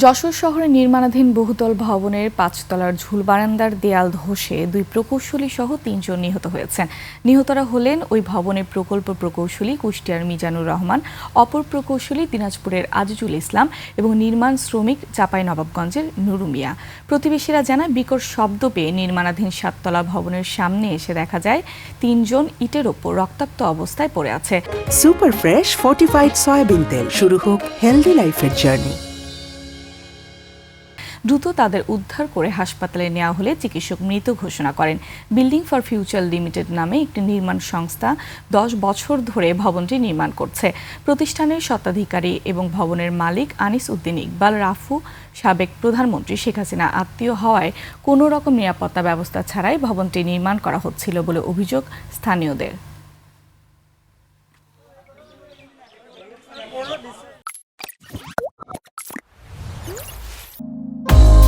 যশোর শহরে নির্মাণাধীন বহুতল ভবনের ৫ তলার ঝুল বারান্দার দেয়াল ধসে ২ প্রকৌশলী সহ ৩ জন নিহত হয়েছেন। নিহতরা হলেন ওই ভবনের প্রকল্প প্রকৌশলী কুষ্টিয়ার মিজানুর রহমান, অপর প্রকৌশলী দিনাজপুরের আজিজুল ইসলাম এবং নির্মাণ শ্রমিক চাঁপাইনবাবগঞ্জের নুরু মিয়া। প্রতিবেশীরা জানায় বিকট শব্দ পেয়ে নির্মাণাধীন ৭ তলা ভবনের সামনে এসে দেখা যায় ৩ জন ইটের ওপর রক্তাক্ত অবস্থায় পড়ে আছে। সুপার ফ্রেশ ফর্টিফাইড সয়াবিন তেল, শুরু হোক হেলদি লাইফের জার্নি। দ্রুত তাদের উদ্ধার করে হাসপাতালে নেওয়া হলে চিকিৎসক মৃত ঘোষণা করেন। বিল্ডিং ফর ফিউচার লিমিটেড নামে একটি নির্মাণ সংস্থা ১০ বছর ধরে ভবনটি নির্মাণ করছে। প্রতিষ্ঠানের স্বত্বাধিকারী এবং ভবনের মালিক আনিস উদ্দিন ইকবাল রাফু সাবেক প্রধানমন্ত্রী শেখ হাসিনা আত্মীয় হওয়ায় কোনো রকম নিরাপত্তা ব্যবস্থা ছাড়াই ভবনটি নির্মাণ করা হচ্ছিল বলে অভিযোগ স্থানীয়দের।